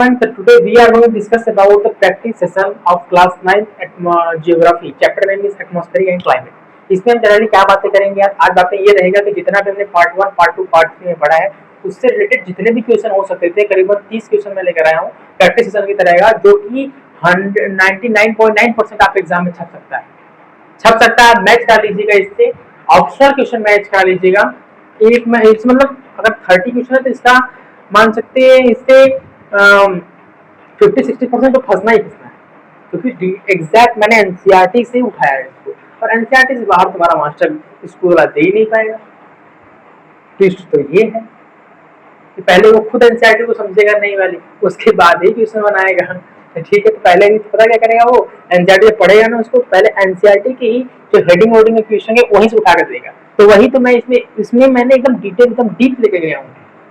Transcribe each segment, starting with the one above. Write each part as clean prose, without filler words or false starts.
So today we are going to discuss about the practice session of class 9 geography. Chapter name is atmospheric and climate. इसमें हम generally क्या बातें करेंगे यार, आज बातें ये रहेगा कि जितना भी हमने पार्ट 1, पार्ट 2, पार्ट 3 में पढ़ा है उससे रिलेटेड जितने भी क्वेश्चन हो सकते थे, करीबन 30 क्वेश्चन मैं लेकर आया हूँ प्रैक्टिस सेशन की तरह रहेगा, जो कि 99.9% आप एग्जाम में छप सकता है। मैच कर लीजिएगा, इससे ऑप्शनल क्वेश्चन मैच कर लीजिएगा। एक में मतलब अगर 30 क्वेश्चन है तो इसका मान सकते हैं इससे 50-60% तो फंसना ही फंसना है, क्योंकि एग्जैक्ट मैंने एनसीईआरटी से उठाया है इसको, और एनसीईआरटी से बाहर तुम्हारा मास्टर स्कूल वाला दे ही नहीं पाएगा। ट्विस्ट तो ये है कि पहले वो खुद एनसीईआरटी को समझेगा नहीं वाली, उसके बाद ही क्वेश्चन बनाएगा। ठीक है, तो पहले भी पता क्या करेगा, वो एनसीईआरटी से पढ़ेगा ना, उसको पहले एनसीईआरटी की ही जो हेडिंग वोडिंग के क्वेश्चन है वहीं से उठा कर देगा। तो वही तो मैं इसमें मैंने एकदम डिटेल, एकदम डीप लेके गया हूँ।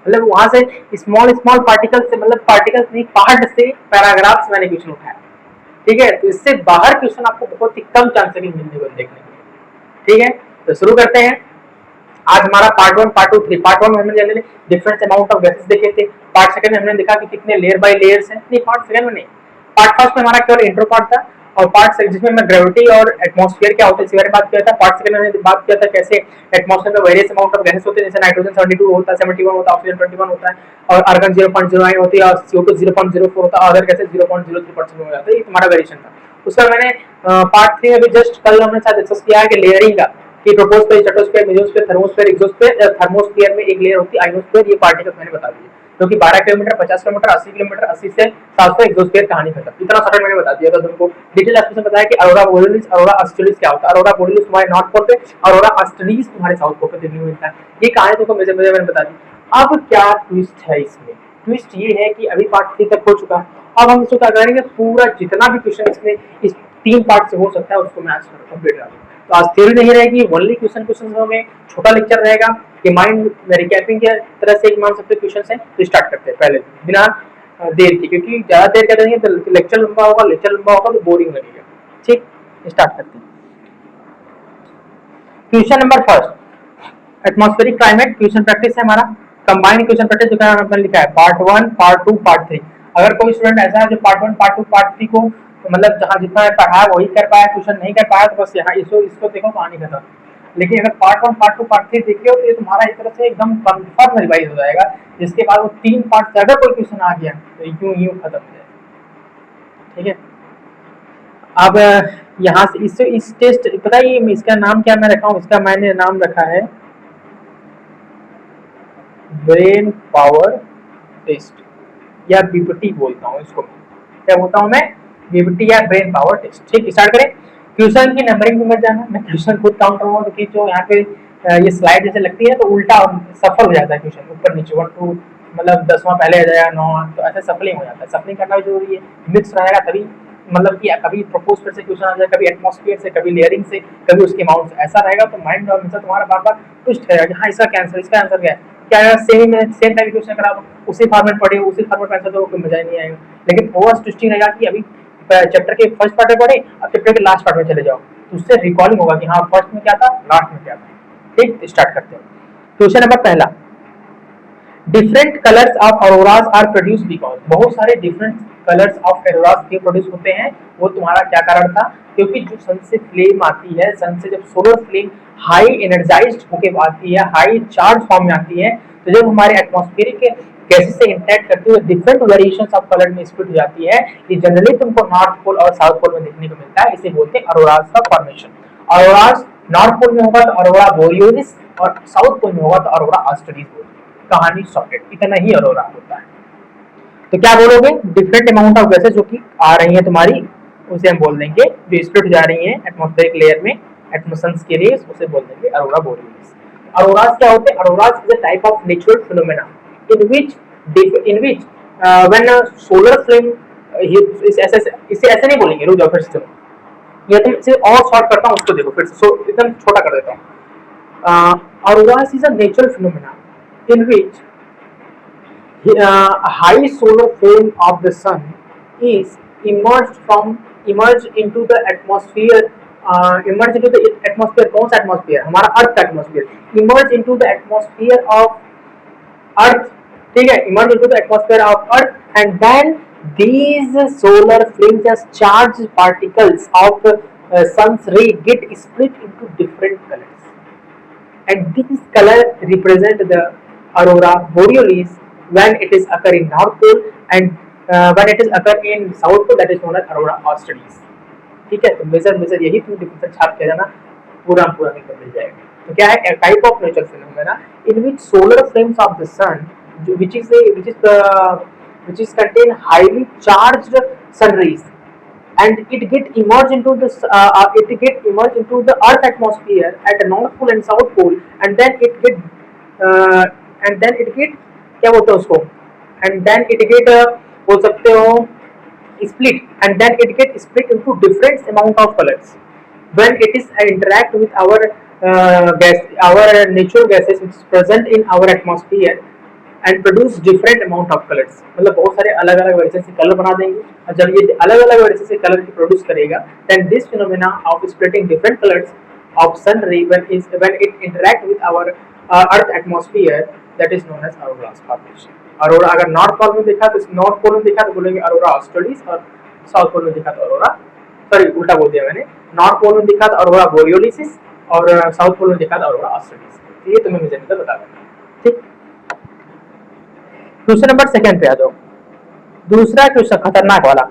मतलब वहां से स्मॉल पार्टिकल से, मतलब पार्टिकल्स नहीं, पार्ट से, पैराग्राफ से मैंने क्वेश्चन उठाया। ठीक है, तो इससे बाहर क्वेश्चन आपको बहुत ही कम चांस है मिलने को देखने के। ठीक है, तो शुरू करते हैं। आज हमारा पार्ट 1, पार्ट 2, 3। पार्ट 1 में हमने generally different amount of gases देखे थे। पार्ट सेकंड में हमने देखा कि कितने लेयर बाय लेयर्स हैं। नहीं, पार्ट सेकंड में नहीं, पार्ट फर्स्ट में हमारा केवल इंट्रो पार्ट था, और पार्ट सेकंड जिसमें मैं ग्रेविटी और एटमॉस्फेयर क्या होता है इसके बारे में बात किया था। पार्ट सेकंड में हमने बात किया था कैसे एटमॉस्फेयर में वेरियस अमाउंट ऑफ गैसेस होते हैं, जैसे नाइट्रोजन 72 होता है, 71 होता है, ऑक्सीजन 21 होता है, और आर्गन 0.09 होती है, और CO2 0.04 होता है, अदर गैसेस 0.03% हो जाता है। ये तुम्हारा वेरिएशन था। उसका मैंने पार्ट 3 में भी जस्ट कल हमने साथ डिस्कस किया है कि लेयरिंग का, कि troposphere, stratosphere, mesosphere, thermosphere, exosphere. Thermosphere में एक लेयर होती है आइनोस्फेयर। ये पार्टिकल्स मैंने बता दिए, क्योंकि 12 किलोमीटर, 50 किलोमीटर, 80 किलोमीटर, 80 से 700 एक्सोस्फेयर कहानी खत्म। इतना शॉर्ट मैंने बता दिया था तुमको। डिटेल एक्सप्लेनेशन बताया कि अरोरा बोरियलिस, अरोरा ऑस्ट्रेलिस क्या होता है। अरोरा बोरियलिस तुम्हारे नॉर्थ पोल पे, अरोरा ऑस्ट्रेलिस तुम्हारे साउथ पोल पे देखने को मिलता है। ये कहानी तुमको मैंने बता दी। अब क्या ट्विस्ट है इसमें? ट्विस्ट ये है कि अभी पार्ट 3 तक हो चुका है। अब हम इसको क्या करेंगे, पूरा जितना भी क्वेश्चन इसमें इस 3 पार्ट से हो सकता है उसको मैं आज कंप्लीट करूंगा। तो आज थ्योरी नहीं रहेगी, ओनली क्वेश्चन में छोटा लेक्चर रहेगा कि माइंड रिकैपिंग के तरह से मान सकते क्वेश्चन है। तो स्टार्ट करते हैं पहले बिना देर की, क्योंकि ज्यादा देर करेंगे तो लेक्चर लंबा होगा तो बोरिंग लगेगा। ठीक, स्टार्ट करते हैं। Question number first, atmospheric climate question practice है हमारा। कंबाइंड क्वेश्चन प्रैक्टिस जो हमने लिखा है पार्ट 1, पार्ट 2, पार्ट 3। अगर कोई स्टूडेंट ऐसा है जो पार्ट 1, पार्ट 2, पार्ट 3 को मतलब जहां जितना पढ़ा वही कर पाया, क्वेश्चन नहीं कर पाया, तो बस यहाँ इसको देखो कहानी खत्म। लेकिन अगर पार्ट 1, पार्ट 2, पार्ट 3 देखे हो तो ये तुम्हारा एक तरह से एकदम कंफर्म रिवाइज हो जाएगा, जिसके बाद वो 3 पार्ट से अगर कोई क्वेश्चन आ गया तो यूं खत्म हो जाएगा। ठीक है, अब यहाँ से इस टेस्ट, पता है इसका नाम क्या मैं रखा हूँ? इसका मैंने नाम रखा है ब्रेन पावर टेस्ट, या बीपीटी बोलता हूँ इसको। क्या बोलता हूँ मैं? बीपीटी या ब्रेन पावर टेस्ट। ठीक, स्टार्ट करें। क्वेश्चन की नंबरिंग में मत जाना, मैं क्वेश्चन खुद काउंट करूंगा, क्योंकि जो यहाँ पे ये स्लाइड जैसे लगती है तो उल्टा सफल हो जाता है क्वेश्चन, ऊपर नीचे 1 2, मतलब 10वां पहले आ जाएगा, 9वां, तो ऐसे सफलिंग हो जाता है। सफलिंग करना भी जरूरी है, मिक्स रहेगा तभी, मतलब कि कभी ट्रोपोस्फेयर से क्वेश्चन आ जाए, कभी एटमॉस्फेयर से, कभी लेयरिंग से, कभी उसके अमाउंट से। ऐसा रहेगा तो माइंड हमेशा तुम्हारा बार बार ट्विस्ट रहेगा कि हाँ इसका कैंसर, इसका आंसर क्या है। क्या सेम टाइप क्वेश्चन करा उसी फॉर्मेट पढ़े, उसी फॉर्मेट आंसर दो, कोई मजा ही नहीं आएगा। लेकिन ओवर ट्विस्टिंग रहेगा कि अभी चैप्टर के फर्स्ट पार्ट में पढ़े, अब चैप्टर के लास्ट पार्ट में चले जाओ, तो उससे रिकॉलिंग होगा कि हाँ फर्स्ट में क्या था, लास्ट में क्या था। ठीक, स्टार्ट करते हैं। क्वेश्चन नंबर पहला, different colours of auroras are produce because. बहुत सारे डिफरेंट कलर्स ऑफ ऑरोरास क्यों प्रोड्यूस होते हैं? वो तुम्हारा क्या कारण था? क्योंकि जो सन से फ्लेम आती है, सन से जब सोलर फ्लेम हाई एनर्जाइज्ड होके आती है, हाई चार्ज फॉर्म में आती है, तो जब हमारे एटमॉस्फेरिक के गैसेस से इंटरेक्ट करते हुए डिफरेंट वेरिएशंस ऑफ कलर में स्प्लिट हो जाती है। ये जनरली तुमको नॉर्थ पोल और साउथ पोल में देखने को मिलता है, इसे बोलते हैं ऑरोरास का फॉर्मेशन। ऑरोरास नॉर्थ पोल में होगा तो ऑरोरा बोरियोलिस, और साउथ पोल में होगा तो ऑरोरा ऑस्ट्रेलिस। कहानी सॉर्टेड, इतना ही ऑरोरा होता है। तो क्या बोलोगे? डिफरेंट अमाउंट ऑफ गैसेस जो कि आ रही है तुम्हारी, उसे हम बोल देंगे, जो स्प्लिट जा रही है एटमॉस्फेरिक लेयर में, एटमॉस्फेयर के रेस, उसे बोल देंगे ऑरोरा बोरियोलिस। ऑरोरास क्या होते हैं? Auroras is a type of natural phenomena in which when a solar flame, इसे ऐसे नहीं बोलेंगे, रुक जाओ फिर से, ये तुम इसे और शॉर्ट करता हूँ, उसको देखो फिर से, एकदम छोटा कर देता हूँ। Auroras is a natural phenomena in which a high solar flame of the sun is emerged into the atmosphere. Emerge into the atmosphere, कौन सा एटमॉस्फेयर? हमारा अर्थ का atmosphere. emerge into the atmosphere of अर्थ, ठीक है, emerge into the atmosphere of earth and then these solar flames as charged particles of sun's ray get split into different colors, and these colors represent the aurora borealis when it is occur in north pole, and when it is occur in south pole, that is known as aurora australis. ठीक है, तो major major यही तुम difference छाप के जाना, पूरा पूरा नहीं मिल जाएगा। तो क्या है, type of nature phenomena in which solar flames of the sun which is contain highly charged sun rays, and it get emerge into the earth atmosphere at the north pole and south pole, and then it get uh, क्या बोलते हैं उसको, and then it get बोल सकते हो split, and then it get split into different amount of colors when it is interact with our natural gases which is present in our atmosphere and produce different amount of colors, मतलब बहुत सारे अलग अलग वैसे से colour बना देंगे, और जब ये अलग अलग वैसे से कलर की प्रोड्यूस करेगा, then this phenomena of splitting different colors of sun ray when it interact with our earth atmosphere, that is known as aurora formation. Arora अगर नॉर्थ पोल में देखा तो नॉर्थ पोल में देखा तो बोलेंगे अरोरा ऑस्ट्रेलिस, और साउथ पोल में देखा तो अरोरा, सॉरी उल्टा बोल दिया मैंने, नॉर्थ पोल में देखा तो अरोरा बोरियोलिसिस, और साउथ पोल में देखा तो अरोरा ऑस्ट्रेलिस। तो ये तुम्हें मुझे बता देना, ठीक। क्वेश्चन नंबर सेकंड पे आ जाओ। दूसरा क्वेश्चन खतरनाक वाला,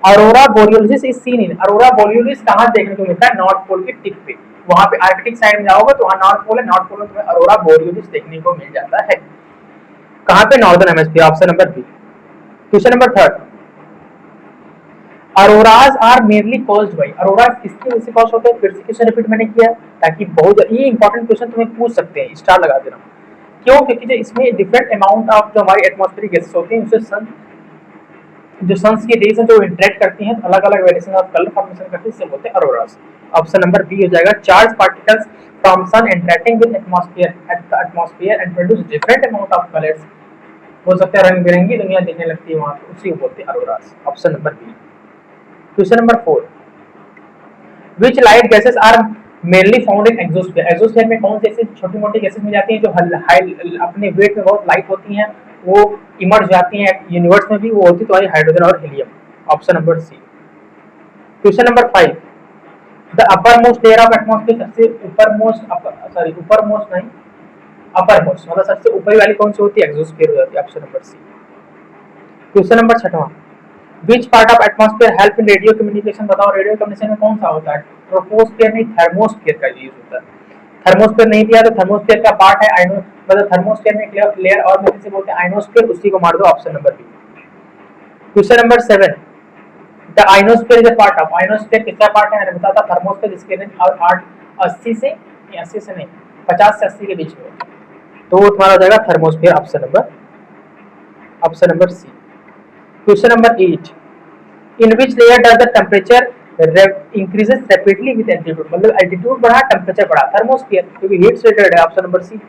aurora borealis is seen in, aurora borealis कहाँ देखने को मिलता है? नॉर्थ पोल के टिप पे, वहां पे आर्कटिक साइड में जाओगे तो वहां नॉर्थ पोल है, नॉर्थ पोल में तुम्हें अरोरा बोरियोलिस देखने को मिल जाता है। कहां पे? Northern hemisphere, option number B. Question number third, auroras are mainly caused by, aurora किसकी वजह से कॉज होते हैं? फिर से क्वेश्चन रिपीट मैंने किया ताकि बहुत ये इंपॉर्टेंट क्वेश्चन तुम्हें पूछ सकते हैं, स्टार लगा देना। क्यों? क्योंकि जो इसमें डिफरेंट अमाउंट ऑफ जो हमारी एटमॉस्फेरिक गैसेस होती हैं, उससे सन जो सन्स की रेज है जो इंटरेक्ट करती हैं, अलग अलग वेरिएशन ऑफ कलर फॉर्मेशन करती है, इसे बोलते हैं अरोरास। ऑप्शन नंबर बी हो जाएगा, charge particles from sun interacting with atmosphere and produce different amount of colours, हो सकता है रंग बिरंगी दुनिया दिखने लगती है वहां पे, उसी को बोलते हैं auroras. Option number B. Question number 4, which light gases are mainly found in exosphere, exosphere में कौन सी ऐसी छोटी मोटी गैसेस मिल जाती हैं जो अपने वेट में बहुत लाइट होती हैं, वो इमर्ज जाती हैं यूनिवर्स में भी, वो होती तो हाइड्रोजन और helium. Option number C. Question number 5, the upper most layer of atmosphere, सबसे ऊपर मोस्ट, ऊपर मोस्ट नहीं, अपर मोस्ट मतलब सबसे ऊपरी वाली कौन सी होती है? एक्सोस्फीयर हो जाती है। Option number C. Question number 6, which part of atmosphere help in radio communication, बताओ रेडियो कम्युनिकेशन में कौन सा होता है? ट्रोपोस्फीयर नहीं, थर्मोस्फीयर का यूज होता है। थर्मोस्फीयर नहीं दिया तो थर्मोस्फीयर का पार्ट है मतलब थर्मोस्फीयर में एक लेयर और में से बोलते हैं आइनोस्फीयर, उसी को मार दो। Option number B. Question number 7, the ionosphere is a part of, ionosphere किसका पार्ट है? मैंने बताया था थर्मोस्फीयर, जिसके रेंज 80 से 50 से 80 के बीच में, तो वो तुम्हारा हो जाएगा thermosphere. Option number C. Question number 8, in which layer does the temperature increases rapidly with altitude, मतलब एल्टीट्यूड बढ़ा टेम्परेचर बढ़ा, थर्मोस्फीयर, क्योंकि हीट से रिलेटेड है। Option number C.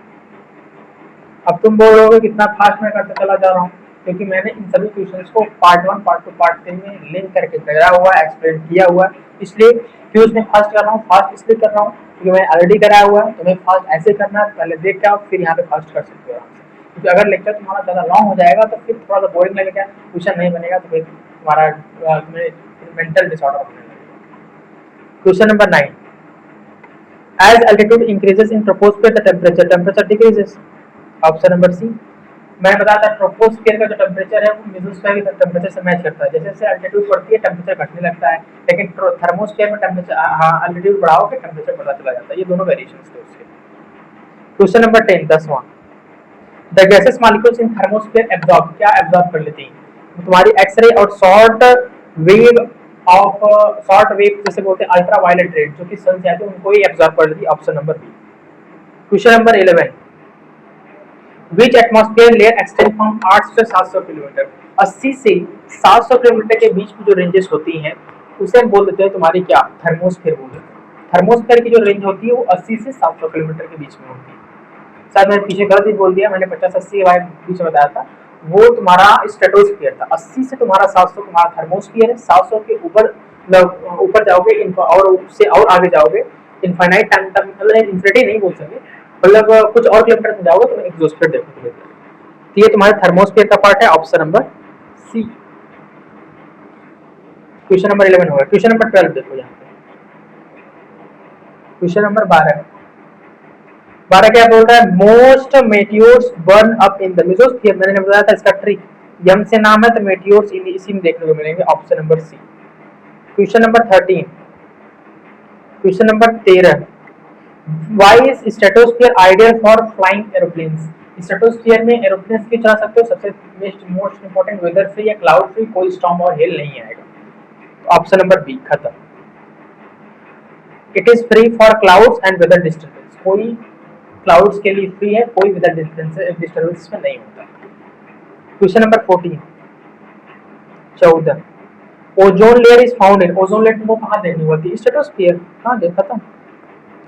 अब तुम बोलोगे कितना फास्ट मैं करते चला जा रहा हूँ, क्योंकि मैंने इन सभी क्वेश्चंस को पार्ट 1, पार्ट 2, पार्ट 3 में लिंक करके करा हुआ है, एक्सप्लेन किया हुआ है, इसलिए क्यों इसमें फास्ट कर रहा हूँ, फास्ट इसलिए कर रहा हूँ क्योंकि मैं ऑलरेडी कराया हुआ है। तुम्हें फास्ट ऐसे करना है, पहले देख के आओ फिर यहाँ पे फास्ट कर सकते हो आराम से, क्योंकि अगर लेक्चर तुम्हारा ज़्यादा लॉन्ग हो जाएगा तो फिर थोड़ा सा बोरिंग लगेगा, क्वेश्चन नहीं बनेगा, तो फिर तुम्हारा मेंटल डिसऑर्डर होने लगेगा। Question number 9, as altitude increases in troposphere the temperature decreases. Option number C. मैंने बताया था ट्रोपोस्फियर का जो टेम्परेचर है वो मेसोस्फीयर के टेम्परेचर से मैच करता है, जैसे जैसे एल्टीट्यूड बढ़ती है टेम्परेचर घटने लगता है, लेकिन थर्मोस्फीयर में टेम्परेचर एल्टीट्यूड बढ़ाओगे टेम्परेचर बढ़ता चला जाता है, ये दोनों वेरिएशंस थे उसके। क्वेश्चन नंबर 10, 10वां, the gases molecules in thermosphere absorb, क्या एब्जॉर्ब कर लेती हैं? तुम्हारी एक्सरे और शॉर्ट वेव जैसे बोलते हैं अल्ट्रावायलेट रेड, जो कि सन से आते हैं, उनको ही एब्जॉर्ब कर लेती है। Option number B. Question number 11, which atmosphere layer extend from 800 से 700 किलोमीटर, 80 से 700 किलोमीटर के बीच में जो रेंजेस होती हैं उसे हम बोल देते हैं तुम्हारी क्या? थर्मोस्फीयर बोलते हैं। थर्मोस्फीयर की जो रेंज होती है वो 80 से 700 किलोमीटर के बीच में होती है। शायद मैंने पीछे गलत ही बोल दिया, मैंने 50-80 के बीच में बताया था, वो तुम्हारा स्ट्रेटोस्फीयर था। 80 से तुम्हारा 700 तुम्हारा थर्मोस्फीयर है, 700 के ऊपर जाओगे और उससे और आगे जाओगे इनफाइनाइट टाइम तक, मतलब इन्फिनिटी नहीं बोल सकते, मतलब कुछ और किलोमीटर में जाओगे तो एक्सोस्फीयर देखोगे। तो ये तुम्हारे थर्मोस्फीयर का पार्ट है। Option number C. Question number 11 होगा। क्वेश्चन नंबर 12 देखो यहाँ पे, क्वेश्चन नंबर 12 क्या बोल रहा है, most meteors burn up in the mesosphere. मैंने बताया था इसका ट्रिक, यम से नाम है तो मेटियोर्स इसी में देखने को मिलेंगे, option number C. Question number 13, question number 13, why is stratosphere ideal for flying aeroplanes. Stratosphere में एरोप्लेन्स भी चला सकते हो, सबसे मोस्ट इंपॉर्टेंट वेदर फ्री या क्लाउड फ्री, कोई स्टॉर्म और हेल नहीं आएगा। ऑप्शन नंबर बी खत्म। It is free for clouds and weather disturbance, कोई क्लाउड्स के लिए फ्री है, कोई वेदर डिस्टर्बेंस में नहीं होता। Question number 14, ozone layer is found in, ozone layer तुमको कहाँ देखनी होती है, स्ट्रेटोस्फीयर। हाँ देखा था,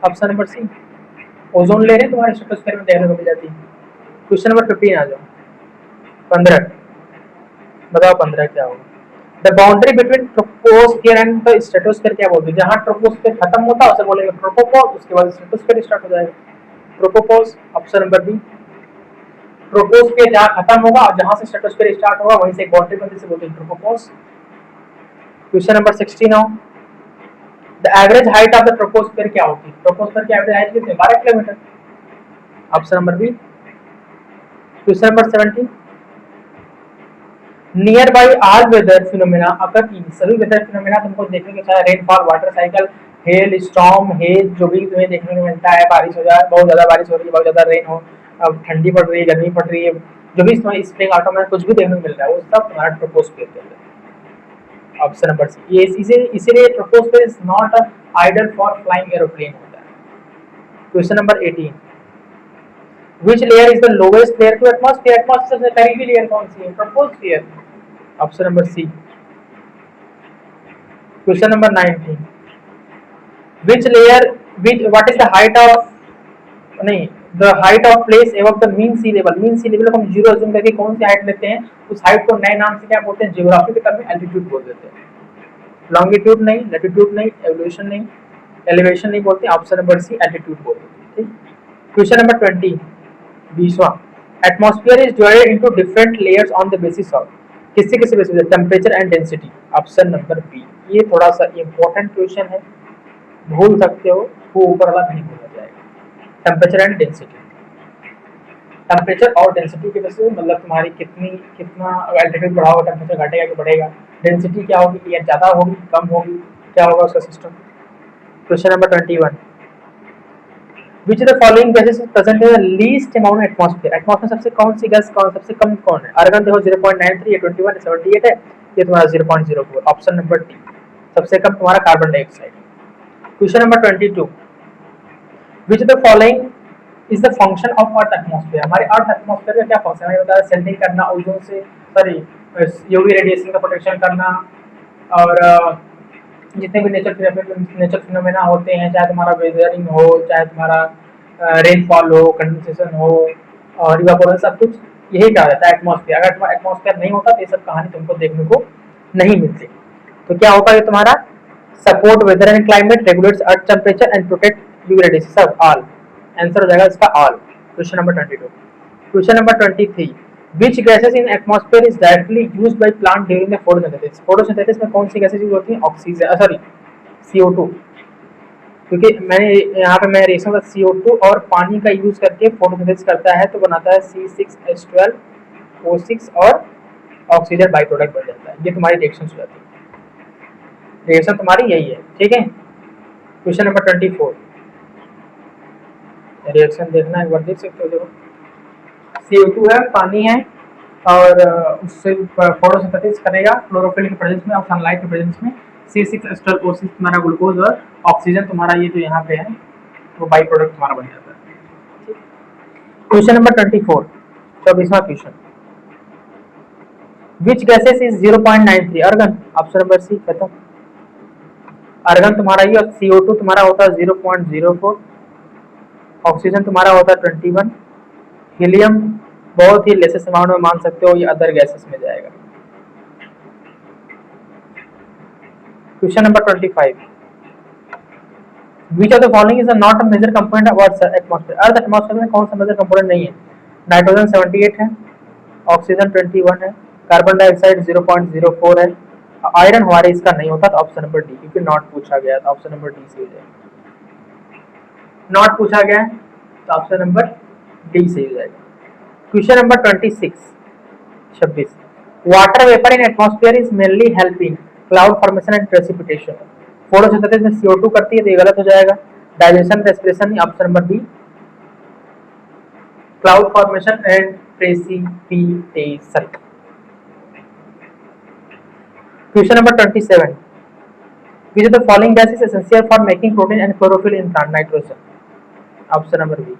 option number C, ozone layer है तुम्हारे स्ट्रेटोस्फीयर में देखने को मिल जाती है। क्वेश्चन नंबर 15 आ जाओ। 15 बताओ 15 क्या होगा। The boundary between troposphere and the stratosphere क्या बोलते हैं, जहाँ ट्रोपोस्फियर खत्म होता है उसे बोलेंगे ट्रोपोपॉज, उसके बाद स्ट्रेटोस्फीयर स्टार्ट हो जाएगा, tropopause. Option number B, troposphere जहाँ खत्म होगा और जहाँ से स्ट्रेटोस्फीयर स्टार्ट होगा वहीं से एक बाउंड्री बनती है, बोलते हैं ट्रोपोपॉज। क्वेश्चन नंबर 16 आओ। The average height of the troposphere क्या होती है, ट्रोपोस्फियर की एवरेज हाइट कितनी है, 12 kilometre. Option number B. Question number 17, near by all weather phenomena occur in, सभी वेदर फिनोमेना तुमको देखने को, चाहे rainfall, water cycle, hail, storm, haze, जो भी तुम्हें देखने को मिलता है, बारिश हो जाए, बहुत ज्यादा बारिश हो रही है, बहुत ज्यादा रेन हो, अब ठंडी पड़ रही है, गर्मी पड़ रही है, जो भी तुम्हारी स्प्रिंग ऑटम में कुछ भी देखने को मिल रहा है वो सब तुम्हारा ट्रोपोस्फियर के अंदर। ऑप्शन नंबर सी, ये इसीलिए troposphere is not ideal for flying aeroplane होता है। Question number 18, which layer is the lowest layer to atmosphere, atmosphere से करीबी लेयर कौन सी है, troposphere. Option number C. Question number 19, which layer, which what is the height of, नहीं, the height of place above the mean sea level, mean sea level को हम zero assume करके कौन सी हाइट लेते हैं, उस हाइट को नए नाम से क्या बोलते हैं, ज्योग्राफी के टर्म में एल्टीट्यूड बोल देते हैं। लॉन्गिट्यूड नहीं, लैटिट्यूड नहीं, एवोल्यूशन नहीं, एलिवेशन नहीं बोलते, ऑप्शन नंबर सी एल्टीट्यूड बोलते हैं। क्वेश्चन नंबर 20, 20वां, atmosphere is divided into different layers on the basis of, किसी किसी बेसिस पे, temperature and density. Option number B. ये थोड़ा सा इंपॉर्टेंट क्वेश्चन है, भूल सकते हो, वो ऊपर वाला नहीं भूला जाएगा। टेम्परेचर एंड डेंसिटी, टेम्परेचर और डेंसिटी के वजह से मतलब तुम्हारी कितना एल्टीट्यूड बढ़ा होगा, टेम्परेचर घटेगा कि बढ़ेगा, डेंसिटी क्या होगी, या ज़्यादा होगी कम होगी, क्या होगा उसका system. Question number 21, which the following gases is present in the least amount atmosphere, atmosphere सबसे कौन सी गैस सबसे कम कौन है, आर्गन देखो 0.93, ये 21, 78 है, ये तुम्हारा 0.04, ऑप्शन नंबर डी, सबसे कम तुम्हारा carbon dioxide. Question number 22, which the following is the function of earth atmosphere, हमारे अर्थ एटमॉस्फेयर का क्या फंक्शन है, बताया सेंडिंग करना, ओजोन से सॉरी यूवी रेडिएशन का प्रोटेक्शन करना, और जितने भी नेचर फिनोमेना होते हैं, चाहे तुम्हारा वेदरिंग हो, चाहे तुम्हारा रेनफॉल हो, कंडेंसेशन हो और इवापोरेशन, सब कुछ यही कहा जाता है एटमॉस्फेयर। अगर तुम्हारा एटमॉस्फेयर नहीं होता तो ये सब कहानी तुमको देखने को नहीं मिलती। तो क्या होगा ये तुम्हारा, support weather and climate, regulates earth temperature and protect UV radiation, सब ऑल आंसर हो जाएगा इसका all. Question number 22। Question number 23, which gases in atmosphere is directly used by plant during the photosynthesis, photosynthesis में कौन सी gases use होती हैं, oxygen sorry CO2, क्योंकि मैंने यहाँ पे मैं रेशम का CO2 और पानी का यूज करके फोटोसिंथेसिस करता है तो बनाता है C6H12O6 और ऑक्सीजन बाई प्रोडक्ट बन जाता है। ये तुम्हारी रिएक्शन हो जाती है, रिएक्शन तुम्हारी यही है, ठीक है। क्वेश्चन नंबर 24, रिएक्शन देखना एक बार देख सकते हो, देखो CO2 है, पानी है, और उससे फोटोसिंथेसिस करेगा क्लोरोफिल के प्रेजेंस में और सनलाइट के प्रेजेंस में, C6H12O6 तुम्हारा ग्लूकोज और ऑक्सीजन तुम्हारा ये जो यहाँ पे है वो बाई प्रोडक्ट तुम्हारा बन जाता है। क्वेश्चन नंबर 24, 24वां question, which gases is 0.93, argon, option number C खत्म। अर्गन तुम्हारा ये, और CO2 तुम्हारा होता है 0.04, ऑक्सीजन तुम्हारा होता है 21, हीलियम बहुत ही लेसेस अमाउंट में मान सकते हो, ये अदर गैसेस में जाएगा। Question number 25, which of the following is not a major component of Earth's atmosphere, earth atmosphere में कौन सा मेजर कंपोनेंट नहीं है, नाइट्रोजन 78 है, ऑक्सीजन 21 है, कार्बन डाइऑक्साइड 0.04 है। आयरन हमारे इसका नहीं होता, तो ऑप्शन नंबर डी, क्योंकि नॉट पूछा गया तो ऑप्शन नंबर डी सही हो जाएगा। नॉट पूछा गया है तो ऑप्शन नंबर डी सही हो जाएगा। Question number 26 water vapour in atmosphere is mainly help in cloud formation and precipitation. Photosynthesis में CO2 करती है, तो ये गलत हो जाएगा। Digestion, respiration, option number B, cloud formation and precipitation. Question number 27 which of the following gas is essential for making protein and chlorophyll in plant? Nitrogen, option number B.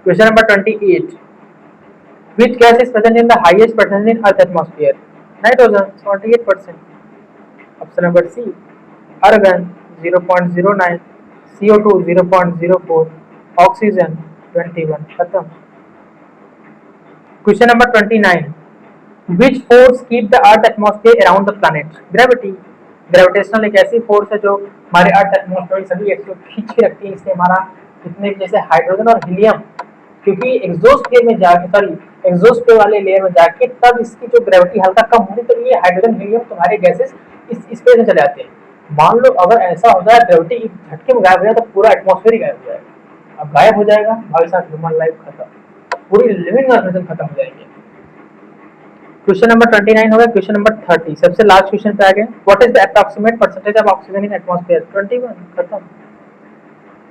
Question number 28 which gas is present in the highest percentage in earth atmosphere? Nitrogen, 48%. option number C, argon 0.09, CO2 0.04, oxygen 21. खत्म। Question number 29 which force keep the earth atmosphere around the planet? Gravity. Gravitational एक ऐसी force है जो हमारे earth atmosphere सभी को खींच के रखती है। इससे हमारा जितने जैसे हाइड्रोजन और हीलियम, क्योंकि एग्जोस्फीयर में जाके, सॉरी एग्जोस्फीयर वाले लेयर में जाके तब इसकी जो ग्रेविटी हल्का कम होगी, तो ये हाइड्रोजन हीलियम तुम्हारे गैसेस इस स्पेस में चले जाते हैं। मान लो अगर ऐसा हो जाए ग्रेविटी झटके में गायब हो जाए, तो पूरा एटमॉस्फेयर ही गायब हो जाएगा। अब गायब हो जाएगा भाई साहब, ह्यूमन लाइफ खत्म, पूरी लिविंग ऑर्गेनिज्म खत्म हो जाएंगे। क्वेश्चन नंबर 29 हो गया। क्वेश्चन नंबर 30 सबसे लास्ट क्वेश्चन पे आ गए। What is the approximate percentage of oxygen in atmosphere? 21। खत्म।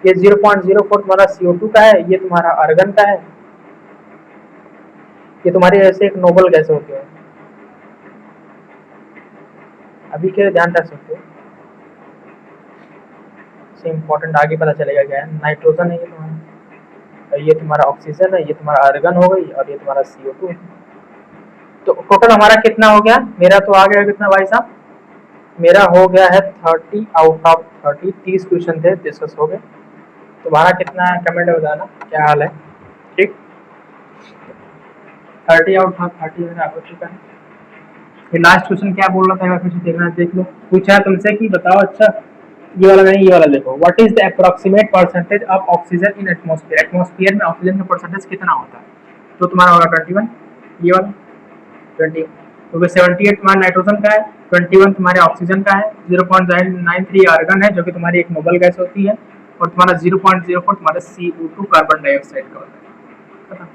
ये 0.04 तुम्हारा CO2 का है, ये तुम्हारा आर्गन का है, ये तुम्हारी ऐसे एक नोबल गैस होती है। अभी के ध्यान रख सकते हो, से इम्पोर्टेंट आगे पता चलेगा क्या है। नाइट्रोजन है ये तुम्हारा, ये तुम्हारा ऑक्सीजन है, ये तुम्हारा आर्गन हो गई, और ये तुम्हारा CO2 है। तो टोटल हमारा कितना हो गया? मेरा तो आ गया कितना भाई साहब? मेरा हो गया है 30 आउट ऑफ 30। 30 क्वेश्चन थे, डिस्कस हो गए। तुम्हारा कितना है कमेंट में बताना, क्या हाल है? ठीक, 30 आउट ऑफ 30 मेरा हो चुका है। फिर लास्ट क्वेश्चन क्या बोल रहा था, कुछ देखना, देख लो। पूछा तुमसे कि बताओ, अच्छा ये वाला नहीं, ये वाला देखो। What is the approximate percentage of oxygen in atmosphere? Atmosphere में ऑक्सीजन का परसेंटेज कितना होता है? तो तुम्हारा होगा 21, ये वाला 20, क्योंकि 78 तुम्हारा नाइट्रोजन का है, 21 तुम्हारे ऑक्सीजन का है, 0.93 आर्गन है जो कि तुम्हारी एक नोबल गैस होती है, और तुम्हारा 0.04 तुम्हारा CO2 कार्बन डाइऑक्साइड का होता है।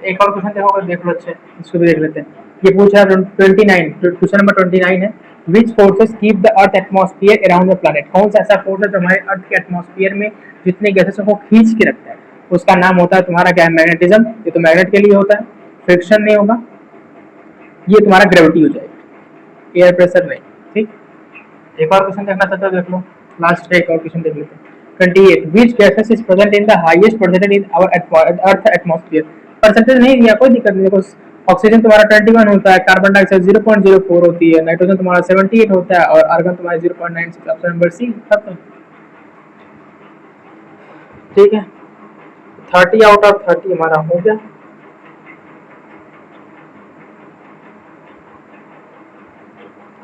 एक और क्वेश्चन देखो, देख लो अच्छे, इसको भी देख लेते हैं। ये पूछा 29, क्वेश्चन नंबर 29 है which forces keep the earth atmosphere around the planet? कौन सा ऐसा फोर्स है जो हमारे अर्थ के एटमॉस्फेयर में जितने गैसेस को खींच के रखता है? उसका नाम होता है तुम्हारा क्या है? मैग्नेटिज्म। ये तो मैग्नेट के लिए होता है, फ्रिक्शन नहीं होगा। ये तुम्हारा ग्रेविटी हो जाएगा, एयर प्रेशर नहीं। ठीक, एक और क्वेश्चन देखना चाहते हो, देख लो, लास्ट एक और क्वेश्चन देख लेते हैं। 28 which gases is present in the highest percentage in our earth atmosphere? Percentage नहीं दिया, कोई दिक्कत नहीं। देखो, ऑक्सीजन तुम्हारा 21 होता है, कार्बन डाइऑक्साइड 0.04 होती है, नाइट्रोजन तुम्हारा 78 होता है, और आर्गन तुम्हारा 0.96। ऑप्शन नंबर सी खत्म। ठीक है, 30 आउट ऑफ 30 हमारा हो गया।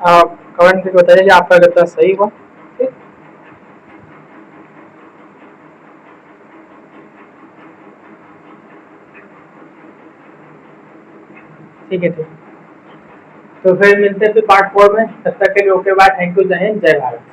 आप कमेंट करके बताइए आपका कितना सही हुआ। ठीक है, ठीक। तो फिर मिलते हैं फिर पार्ट 4 में। तब तक के लिए ओके बाय, थैंक यू, जय हिंद, जय भारत।